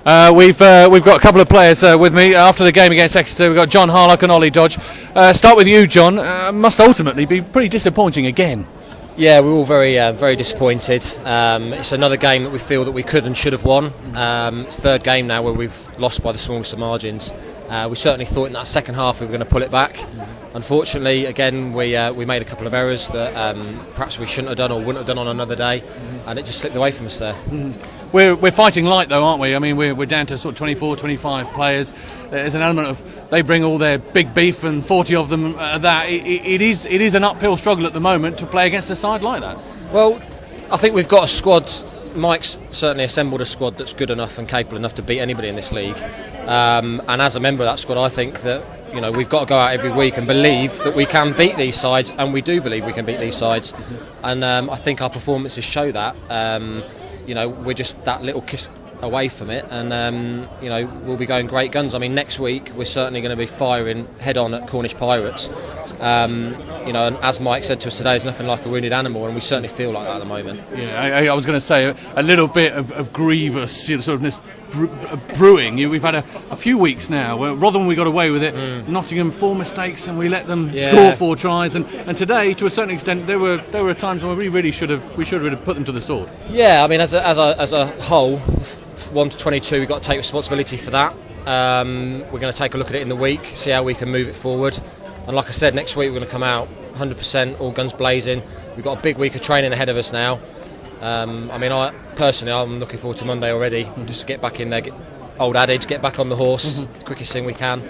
We've got a couple of players with me after the game against Exeter. We've got John Harlock and Ollie Dodge. Start with you, John. Must ultimately be pretty disappointing again. Yeah, we're all very disappointed. It's another game that we feel that we could and should have won. It's the third game now where we've lost by the smallest of margins. We certainly thought in that second half we were going to pull it back. Unfortunately, again, we made a couple of errors that perhaps we shouldn't have done or wouldn't have done on another day, and it just slipped away from us there. We're fighting light though, aren't we? I mean, we're down to sort of 24, 25 players. There's an element of they bring all their big beef, and 40 of them that. It is an uphill struggle at the moment to play against a side like that. Well, I think we've got a squad. Mike's certainly assembled a squad that's good enough and capable enough to beat anybody in this league. And as a member of that squad, I think that we've got to go out every week and believe that we can beat these sides, and we do believe we can beat these sides. And I think our performances show that. We're just that little kiss away from it, and we'll be going great guns. I mean, next week we're certainly going to be firing head on at Cornish Pirates. And as Mike said to us today, it's nothing like a wounded animal, and we certainly feel like that at the moment. Yeah, I was going to say a little bit of grievous sort of this brewing. We've had a few weeks now where Rotherham we got away with it. Nottingham 4 mistakes and we let them score 4 tries, and today to a certain extent there were times where we really should have put them to the sword. Yeah, I mean as a whole, 1 to 22, we've got to take responsibility for that. We're going to take a look at it in the week, see how we can move it forward. And like I said, next week we're going to come out 100%, all guns blazing. We've got a big week of training ahead of us now. I'm looking forward to Monday already, just to get back in there. Old adage, get back on the horse, the quickest thing we can.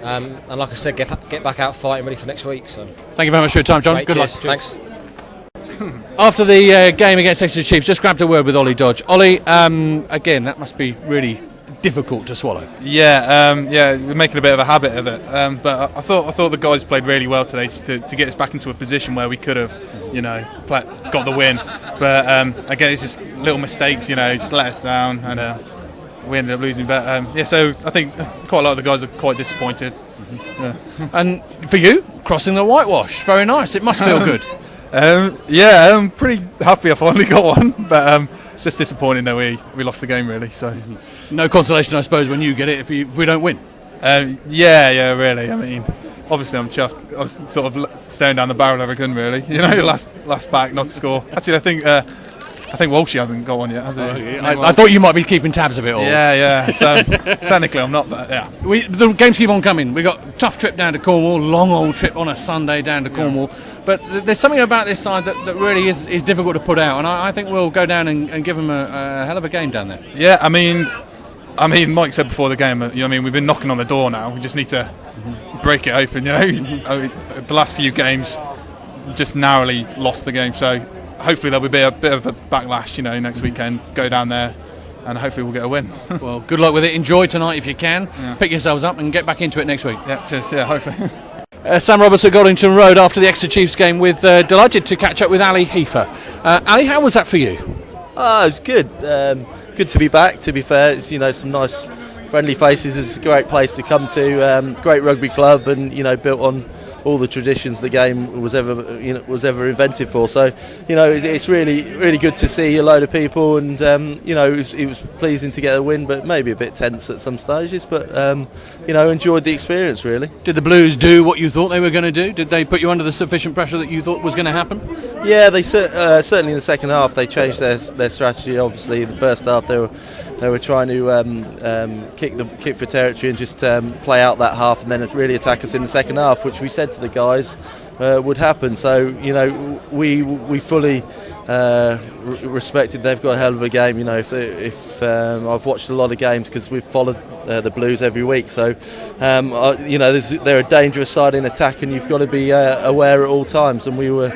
And like I said, get back out fighting, ready for next week. So, thank you very much for your time, John. Great, good luck. Thanks. After the game against Exter Chiefs, just grabbed a word with Ollie Dodge. Ollie, again, that must be really difficult to swallow. Yeah, we're making a bit of a habit of it. But I thought the guys played really well today to get us back into a position where we could have, got the win. But again, it's just little mistakes, just let us down, and we ended up losing. But so I think quite a lot of the guys are quite disappointed. Yeah. And for you, crossing the whitewash, very nice. It must feel good. I'm pretty happy I finally got one, but it's just disappointing that we lost the game really. So no consolation, I suppose, when you get it if we don't win. Really. I mean, obviously I'm chuffed. I was sort of staring down the barrel of a gun really. Last back not to score. Actually, I think Walshy hasn't got one yet, has he? I thought you might be keeping tabs of it all. Yeah. So technically I'm not, but yeah. The games keep on coming. We got a tough trip down to Cornwall, long old trip on a Sunday down to Cornwall. But there's something about this side that really is difficult to put out, and I think we'll go down and give them a hell of a game down there. Yeah, I mean, Mike said before the game, we've been knocking on the door now. We just need to break it open. The last few games just narrowly lost the game, so hopefully there'll be a bit of a backlash. Next weekend, go down there, and hopefully we'll get a win. Well, good luck with it. Enjoy tonight if you can. Yeah. Pick yourselves up and get back into it next week. Yeah, cheers. Yeah, hopefully. Sam Roberts at Goddington Road after the Exter Chiefs game. With delighted to catch up with Ali Hepher. Ali, how was that for you? It was good. Good to be back. To be fair, it's some nice, friendly faces. It's a great place to come to. Great rugby club, and built on all the traditions the game was ever invented for. So it's really good to see a load of people, and it was pleasing to get a win, but maybe a bit tense at some stages. But enjoyed the experience really. Did the Blues do what you thought they were going to do? Did they put you under the sufficient pressure that you thought was going to happen? Yeah, they certainly in the second half they changed their strategy. Obviously, in the first half they were trying to kick for territory and just play out that half, and then really attack us in the second half, which we said to the guys would happen. So we fully respected they've got a hell of a game. If I've watched a lot of games because we've followed the Blues every week, so they're a dangerous side in attack, and you've got to be aware at all times. And we were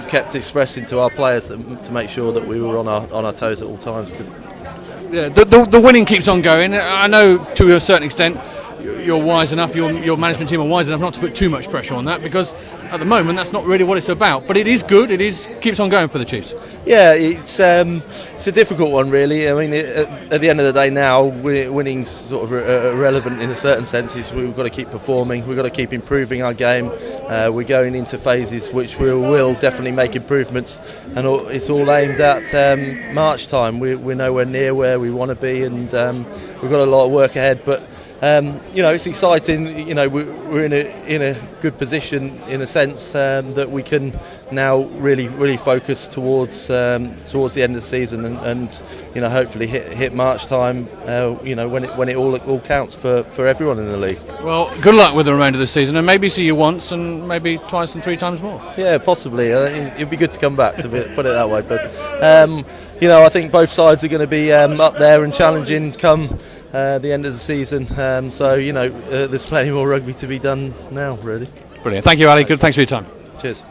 kept expressing to our players to make sure that we were on our toes at all times. Yeah, the winning keeps on going. I know to a certain extent you're wise enough, your management team are wise enough not to put too much pressure on that, because at the moment that's not really what it's about. But it is good. Keeps on going for the Chiefs. Yeah, it's a difficult one, really. I mean, at the end of the day, now winning's sort of irrelevant in a certain sense. We've got to keep performing. We've got to keep improving our game. We're going into phases which we will definitely make improvements, and it's all aimed at March time. We're nowhere near where we want to be, and we've got a lot of work ahead. But it's exciting. We're in a good position in a sense that we can now really focus towards the end of the season, and hopefully hit March time. When it all counts for everyone in the league. Well, good luck with the remainder of the season, and maybe see you once, and maybe twice and 3 times more. Yeah, possibly. It'd be good to come back, to put it that way. But I think both sides are going to be up there and challenging come the end of the season. There's plenty more rugby to be done now, really. Brilliant. Thank you, Ali. Good. Thanks for your time. Cheers.